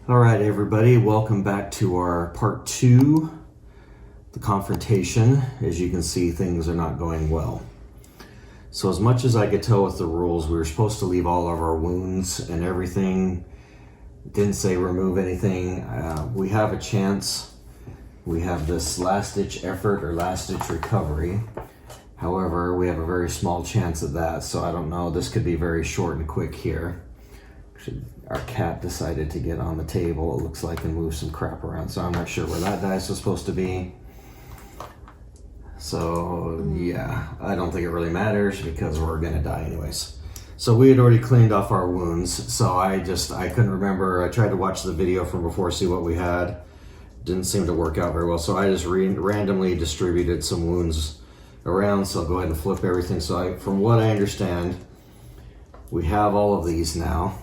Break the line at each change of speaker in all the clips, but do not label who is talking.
All right, everybody, welcome back to our part 2, the confrontation. As you can see, things are not going well. So as much as I could tell with the rules, we were supposed to leave all of our wounds and everything. It didn't say remove anything. We have a chance. We have this last-ditch effort or last-ditch recovery. However, we have a very small chance at that, so I don't know. This could be very short and quick here. Our cat decided to get on the table, it looks like, and move some crap around. So I'm not sure where that dice was supposed to be. So yeah, I don't think it really matters because we're gonna die anyways. So we had already cleaned off our wounds. So I couldn't remember. I tried to watch the video from before, see what we had. Didn't seem to work out very well. So I just randomly distributed some wounds around. So I'll go ahead and flip everything. So from what I understand, we have all of these now.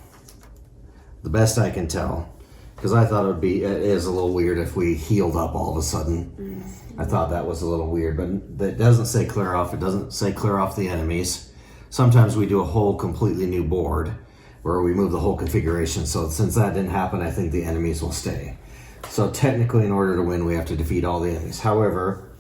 The best I can tell, because I thought it is a little weird if we healed up all of a sudden. I thought that was a little weird, but that doesn't say clear off. It doesn't say clear off the enemies. Sometimes we do a whole completely new board where we move the whole configuration. So since that didn't happen, I think the enemies will stay. So technically, in order to win, we have to defeat all the enemies. However,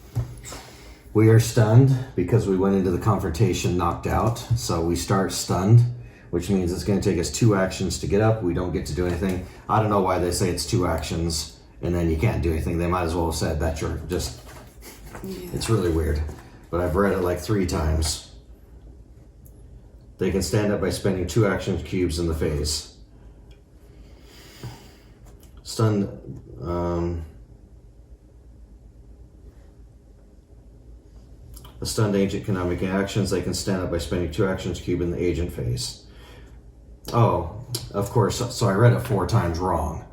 we are stunned because we went into the confrontation knocked out. So we start stunned, which means it's going to take us 2 actions to get up. We don't get to do anything. I don't know why they say it's 2 actions and then you can't do anything. They might as well have said that you're just, It's really weird. But I've read it like 3 times. They can stand up by spending 2 action cubes in the phase. Stunned, a stunned agent cannot make any actions. They can stand up by spending 2 actions cube in the agent phase. Oh, of course, so I read it 4 times wrong.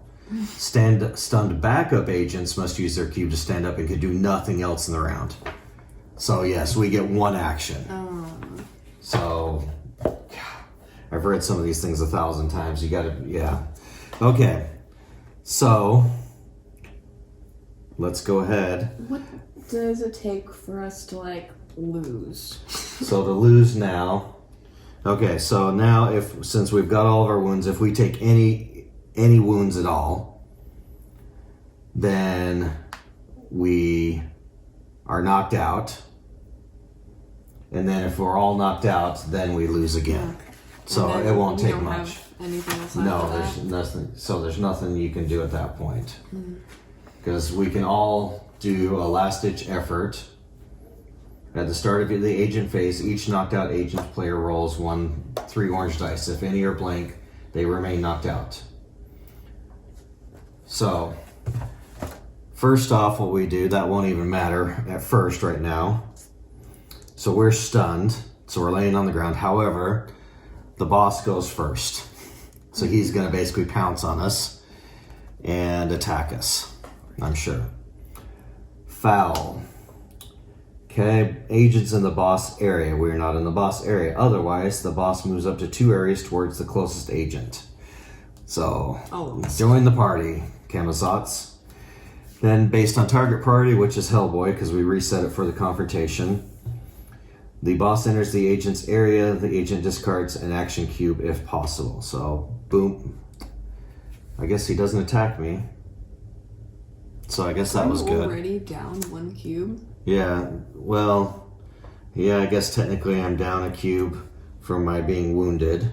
Stunned backup agents must use their cube to stand up and can do nothing else in the round. So yes, we get 1 action. So, I've read some of these things 1,000 times. You gotta, yeah. Okay, so, let's go ahead.
What does it take for us to, like, lose?
So to lose now, okay, so now since we've got all of our wounds, if we take any wounds at all, then we are knocked out. And then if we're all knocked out, then we lose again. So it won't take much. No, there's nothing. So there's nothing you can do at that point. Because we can all do a last-ditch effort. At the start of the agent phase, each knocked out agent player rolls 3 orange dice. If any are blank, they remain knocked out. So, first off, what we do, that won't even matter at first right now. So we're stunned, so we're laying on the ground. However, the boss goes first. So he's gonna basically pounce on us and attack us, I'm sure. Foul. Okay, agents in the boss area. We're not in the boss area. Otherwise, the boss moves up to 2 areas towards the closest agent. So, join the party, Camazotz. Then, based on target priority, which is Hellboy, because we reset it for the confrontation, the boss enters the agent's area. The agent discards an action cube if possible. So, boom. I guess he doesn't attack me. So I guess that was good.
Already down 1 cube?
Yeah, well, yeah, I guess technically I'm down a cube from my being wounded.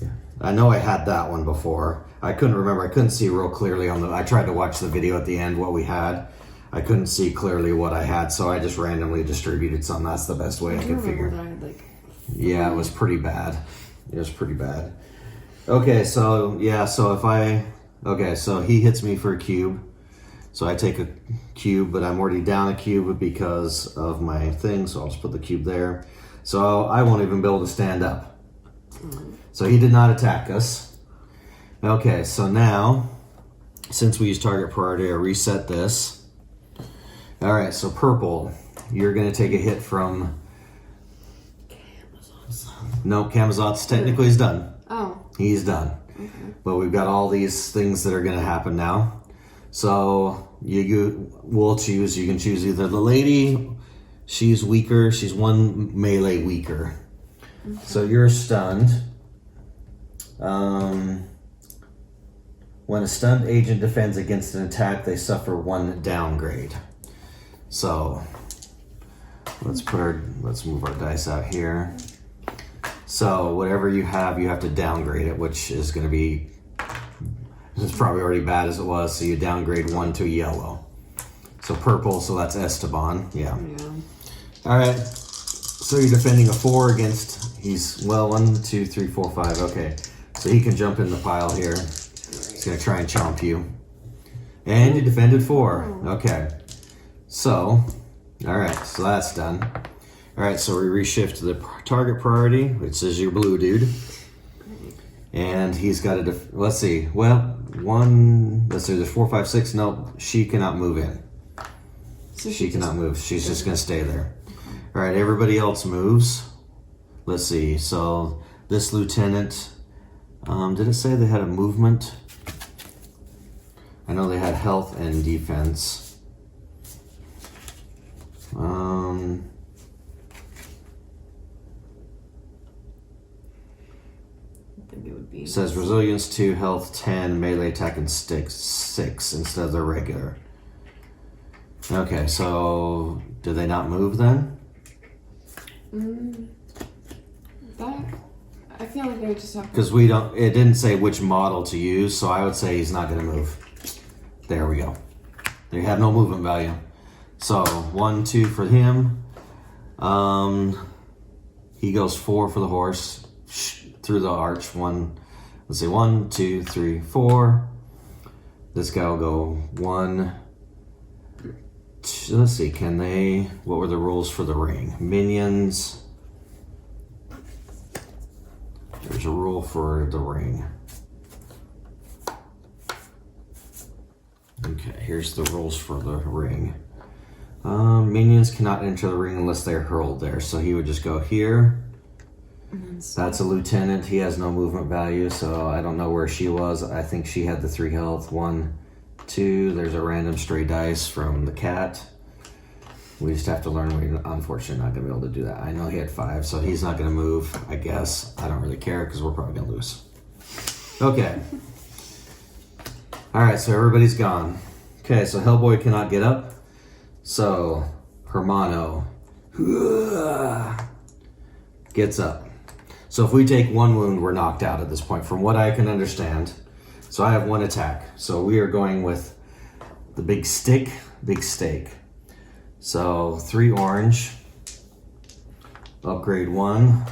Yeah. I know I had that one before. I couldn't remember. I couldn't see real clearly I tried to watch the video at the end, what we had. I couldn't see clearly what I had, so I just randomly distributed some. That's the best way I could figure. Yeah, it was pretty bad. It was pretty bad. Okay, so, yeah, so so he hits me for a cube. So I take a cube, but I'm already down a cube because of my thing, so I'll just put the cube there. So I won't even be able to stand up. So he did not attack us. Okay, so now, since we use target priority, I reset this. All right, so purple, you're gonna take a hit from... Camazotz. No, Camazotz technically is done.
Oh.
He's done. Okay. But we've got all these things that are gonna happen now. So we'll choose, you can choose either the lady, she's weaker, she's 1 melee weaker. So you're stunned. When a stunned agent defends against an attack, they suffer 1 downgrade. So let's move our dice out here. So whatever you have to downgrade it, which is going to be, it's probably already bad as it was. So you downgrade 1 to yellow. So purple, so that's Esteban. Yeah. All right. So you're defending a 4 against, he's, well, 1, 2, 3, 4, 5. Okay. So he can jump in the pile here. He's going to try and chomp you. And you defended 4. Okay. So, all right. So that's done. All right. So we reshift to the target priority, which is your blue dude. And he's got a, let's see. Well, let's see, there's 4, 5, 6. No, she cannot move in. So she cannot move. She's just going to stay there. All right, everybody else moves. Let's see. So this lieutenant, did it say they had a movement? I know they had health and defense. I
think it would be.
It says resilience 2, health 10, melee attack and stick 6 instead of the regular. Okay, so do they not move then?
I feel like I just have to.
Because it didn't say which model to use, so I would say he's not going to move. There we go. They have no movement value. So 1, 2 for him. He goes 4 for the horse through the arch. Let's see, 1, 2, 3, 4. This guy will go 1. Let's see, what were the rules for the ring? Minions. There's a rule for the ring. Okay, here's the rules for the ring. Minions cannot enter the ring unless they're hurled there. So he would just go here. That's a lieutenant. He has no movement value, so I don't know where she was. I think she had the 3 health. 1, 2. There's a random stray dice from the cat. We just have to learn. We're unfortunately not going to be able to do that. I know he had 5, so he's not going to move, I guess. I don't really care because we're probably going to lose. Okay. All right, so everybody's gone. Okay, so Hellboy cannot get up. So Hermano gets up. So if we take 1 wound, we're knocked out at this point, from what I can understand. So I have 1 attack. So we are going with the big stick, big stake. So 3 orange, upgrade 1.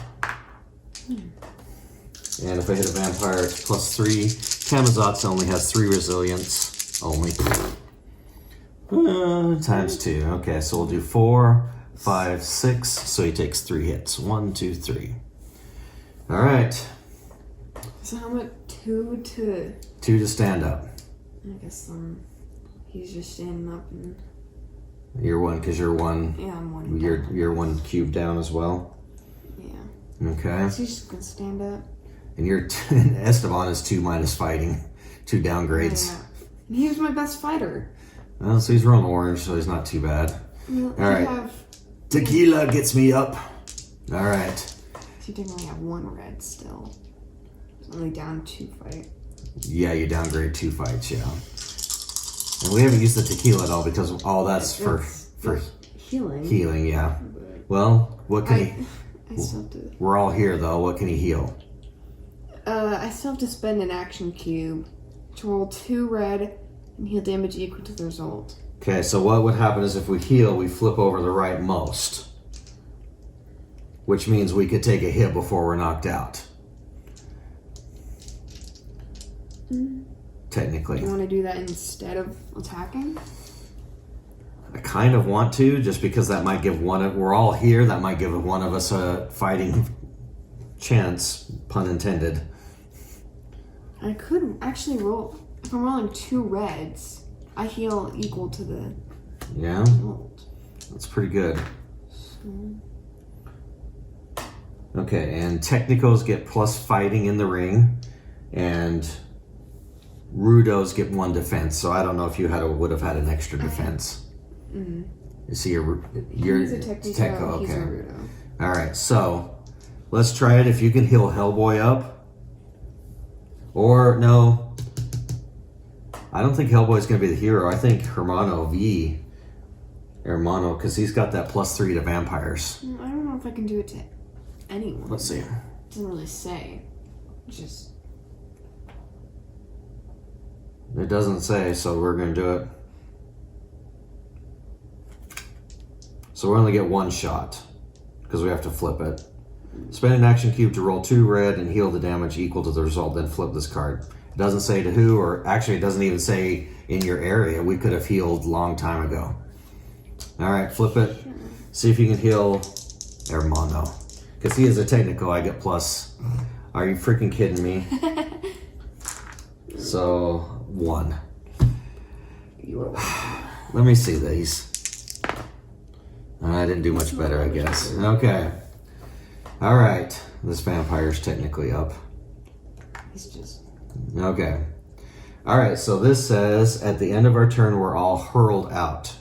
And if I hit a vampire, it's +3. Camazotz only has 3 resilience, only. Times 2. Okay, so we'll do 4, 5, 6. So he takes 3 hits. 1, 2, 3. All right.
So how much? 2 to...
2 to stand up.
I guess he's just standing up and...
You're 1 because you're 1.
Yeah, I'm 1.
You're 1 cube down as well.
Yeah.
Okay.
So he's just gonna stand up.
And Esteban is 2 minus fighting, 2 downgrades.
Yeah. He was my best fighter.
Well, so he's rolling orange, so he's not too bad.
Well,
all right. Tequila gets me up. All right.
So you technically have 1 red still. It's only down 2 fight.
Yeah, you downgrade 2 fights, yeah. And we haven't used the tequila at all because all that's for
healing.
Healing, yeah. Well, what can he...
I still have to...
We're all here, though. What can he heal?
I still have to spend an action cube to roll 2 red and heal damage equal to the result.
Okay, so what would happen is if we heal, we flip over the rightmost. Which means we could take a hit before we're knocked out. Technically.
You want to do that instead of attacking?
I kind of want to, just because that might give we're all here, that might give one of us a fighting chance, pun intended.
I could actually roll, if I'm rolling 2 reds, I heal equal to the result.
That's pretty good. Okay, and technicals get plus fighting in the ring, and Rudos get 1 defense, so I don't know if you would have had an extra defense.
Mm-hmm.
You see, your
he's a Technico,
okay.
He's a Rudo.
All right, so let's try it. If you can heal Hellboy up, or no, I don't think Hellboy's going to be the hero. I think Hermano, because he's got that +3 to vampires.
I don't know if I can do it to anyone.
Let's see.
It doesn't really say. It's just...
It doesn't say, so we're going to do it. So we only get one shot, because we have to flip it. Spend an action cube to roll 2 red and heal the damage equal to the result, then flip this card. It doesn't say to who, or actually it doesn't even say in your area. We could have healed a long time ago. Alright, flip it.
Sure.
See if you can heal Hermano. Because he is a technical, I get plus. Are you freaking kidding me? So, 1.
You are...
Let me see these. I didn't do much better, I guess. Okay. Alright. This vampire's technically up.
He's just...
Okay. Alright, so this says, at the end of our turn, we're all hurled out.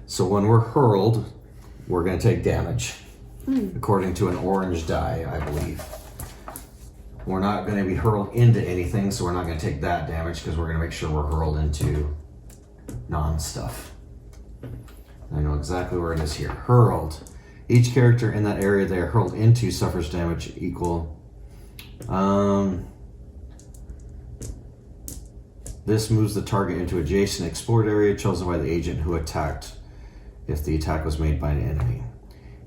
So when we're hurled, we're going to take damage. According to an orange die, I believe. We're not going to be hurled into anything, so we're not going to take that damage, because we're going to make sure we're hurled into non-stuff. I know exactly where it is here. Hurled. Each character in that area they are hurled into suffers damage equal. This moves the target into adjacent explored area chosen by the agent who attacked if the attack was made by an enemy.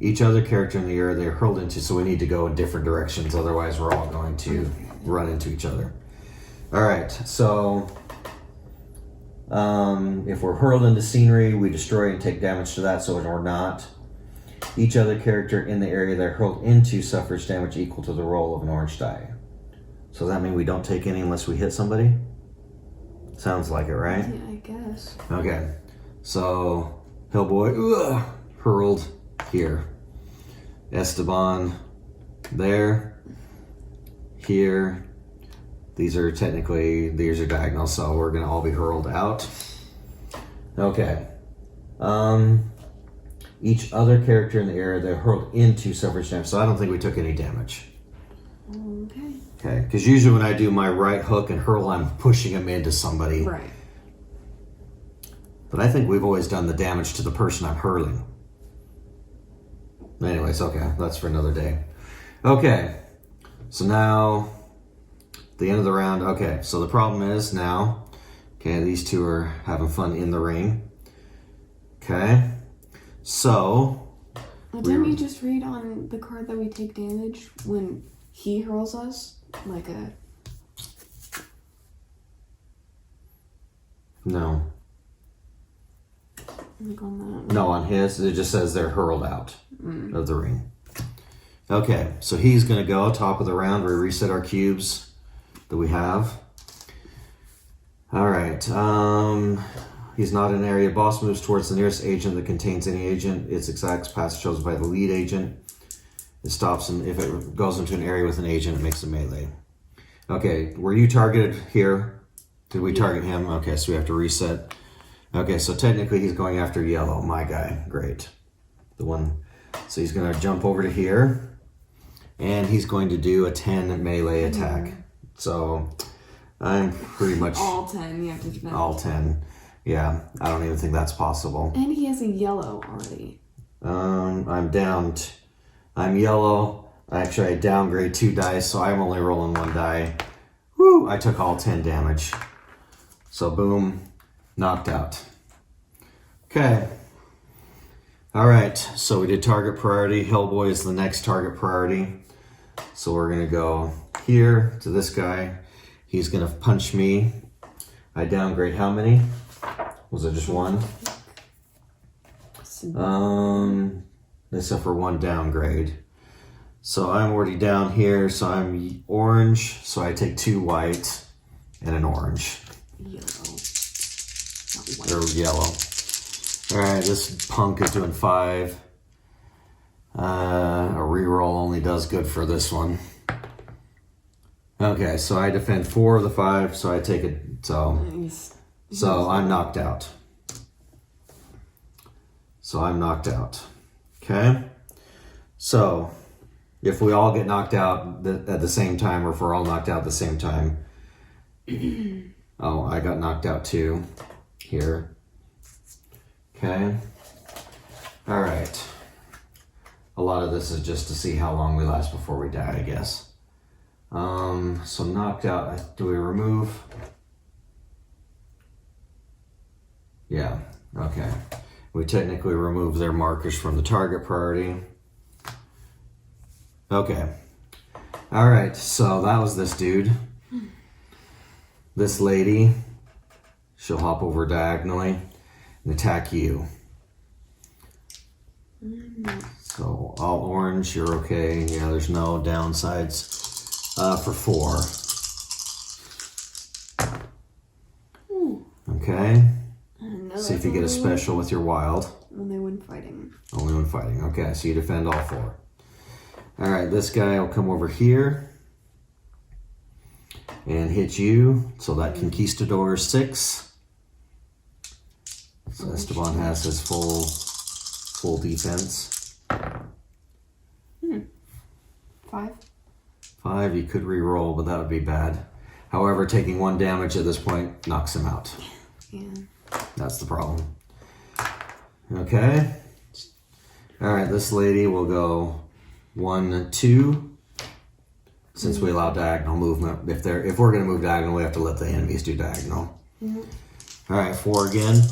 Each other character in the area they are hurled into, so we need to go in different directions, otherwise we're all going to run into each other. Alright, so if we're hurled into scenery, we destroy and take damage to that, so we're not. Each other character in the area they're hurled into suffers damage equal to the roll of an orange die. So does that mean we don't take any unless we hit somebody? Sounds like it, right?
Yeah, I guess.
Okay, so Hellboy, hurled here. Esteban, there, here. These are diagonal, so we're gonna all be hurled out. Okay. Each other character in the area they're hurled into suffers damage, so I don't think we took any damage.
Okay.
Okay, because usually when I do my right hook and hurl, I'm pushing them into somebody.
Right.
But I think we've always done the damage to the person I'm hurling. Anyways, okay, that's for another day. Okay, so now, the end of the round. Okay, so the problem is now, okay, these two are having fun in the ring. Okay, so.
Didn't you just read on the card that we take damage when he hurls us? Like a...
No.
Like on that.
No, on his, it just says they're hurled out of the ring. Okay, so he's going to go top of the round. We reset our cubes that we have. All right. He's not in an area. Boss moves towards the nearest agent that contains any agent. Its exact path chosen by the lead agent. It stops him. If it goes into an area with an agent, it makes a melee. Okay, were you targeted here? Did we target him? Okay, so we have to reset. Okay, so technically he's going after yellow, my guy. Great. The one. So he's going to jump over to here. And he's going to do a 10 melee attack. So I'm pretty much...
All 10, you have to defend.
All 10. Yeah, I don't even think that's possible.
And he has a yellow already.
I'm down. I'm yellow. Actually, I downgrade 2 dice, so I'm only rolling 1 die. Woo! I took all 10 damage. So boom, knocked out. Okay. All right, so we did target priority. Hellboy is the next target priority. So we're gonna go here to this guy. He's gonna punch me. I downgrade how many? Was it just 1? Except for 1 downgrade. So I'm already down here, so I'm orange, so I take 2 white and an orange.
Yellow. Not white.
Or yellow. Alright, this punk is doing 5. A reroll only does good for this one. Okay, so I defend 4 of the 5, so I take it, so I'm knocked out. Okay? So, if we all get knocked out at the same time, or if we're all knocked out at the same time, Oh, I got knocked out too. Here. Okay. All right. A lot of this is just to see how long we last before we die, I guess. So knocked out. Do we remove? Yeah. Okay. We technically remove their markers from the target priority. Okay. All right. So that was this dude. This lady, she'll hop over diagonally and attack you. So all orange, you're okay. Yeah, there's no downsides for 4. Okay. See if you get a special with your wild.
Only when fighting.
Only when fighting. Okay, so you defend all 4. All right, this guy will come over here and hit you. So that Conquistador 6. So Esteban has his full defense.
5.
5, you could re-roll, but that would be bad. However, taking 1 damage at this point knocks him out.
Yeah.
That's the problem. Okay. All right, this lady will go 1, 2. Since we allow diagonal movement, if we're going to move diagonal, we have to let the enemies do diagonal. All right, 4 again.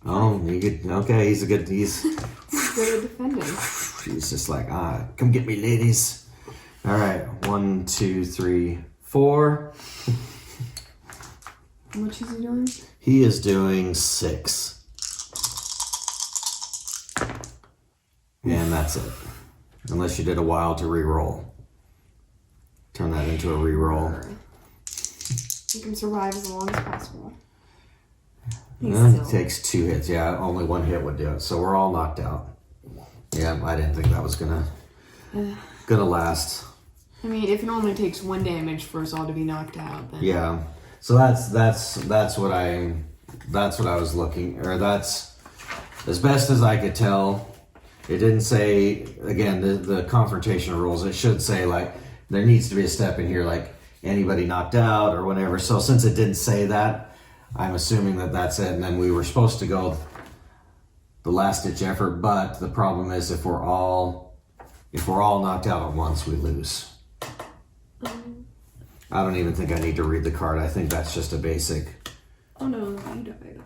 Oh, okay. He's good at defending. He's just like, come get me, ladies. All right, 1, 2, 3, 4.
How much is he doing?
He is doing 6. And that's it. Unless you did a wild to re-roll. Turn that into a re-roll.
You can survive as long as possible.
It takes 2 hits. Yeah, only 1 hit would do it. So we're all knocked out. Yeah, I didn't think that was gonna last.
I mean, if it only takes 1 damage for us all to be knocked out, then
yeah. So that's what I was looking, or that's as best as I could tell. It didn't say, again, the confrontation rules. It should say like there needs to be a step in here, like anybody knocked out or whatever. So since it didn't say that, I'm assuming that that's it. And then we were supposed to go the last ditch effort, but the problem is if we're all knocked out at once, we lose. I don't even think I need to read the card. I think that's just a basic.
Oh no, you died.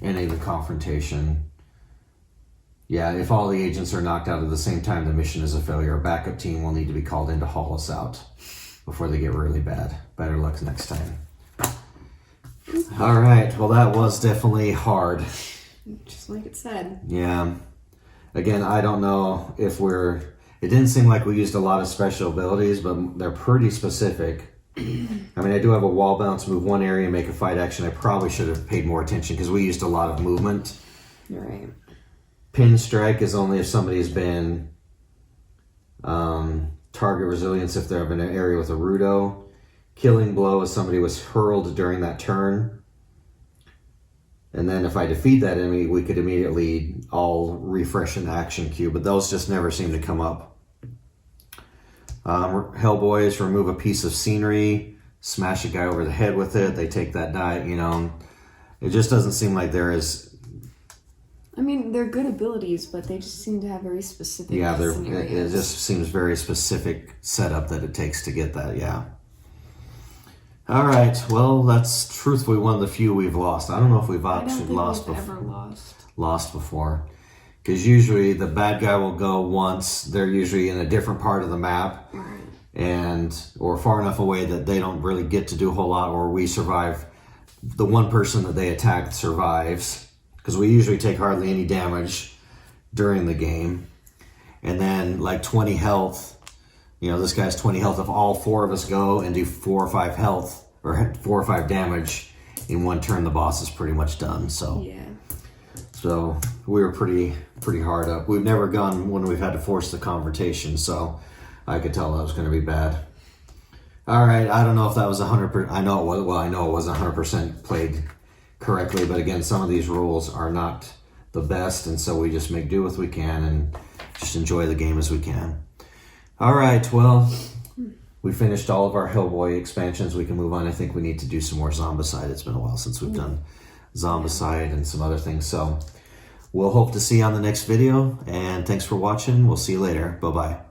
And even confrontation. Yeah, if all the agents are knocked out at the same time, the mission is a failure. A backup team will need to be called in to haul us out before they get really bad. Better luck next time. All right, well that was definitely hard.
Just like it said.
Yeah. Again, I don't know if it didn't seem like we used a lot of special abilities, but they're pretty specific. I mean, I do have a wall bounce, move 1 area, make a fight action. I probably should have paid more attention because we used a lot of movement.
You're right.
Pin strike is only if somebody's been target resilience if they're in an area with a Rudo. Killing blow is somebody was hurled during that turn. And then if I defeat that enemy, we could immediately all refresh an action queue, but those just never seem to come up. Hellboys, remove a piece of scenery, smash a guy over the head with it. They take that die, It just doesn't seem like there is.
I mean, they're good abilities, but they just seem to have very specific
it just seems very specific setup that it takes to get that, yeah. All right, well, that's truthfully one of the few we've lost. I don't know if we've actually lost before. Because usually the bad guy will go once. They're usually in a different part of the map.
Right.
Or far enough away that they don't really get to do a whole lot, or we survive. The one person that they attacked survives. Because we usually take hardly any damage during the game. And then like 20 health. This guy's 20 health. If all 4 of us go and do 4 or 5 health or 4 or 5 damage in 1 turn, the boss is pretty much done. So
yeah.
So we were pretty hard up. We've never gone when we've had to force the confrontation, so I could tell that was going to be bad. All right, I don't know if that was 100%. I know it was. Well, I know it was 100% played correctly, but again, some of these rules are not the best, and so we just make do with what we can and just enjoy the game as we can. All right, well, we finished all of our Hellboy expansions. We can move on. I think we need to do some more Zombicide. It's been a while since we've done Zombicide and some other things. So we'll hope to see you on the next video. And thanks for watching. We'll see you later. Bye-bye.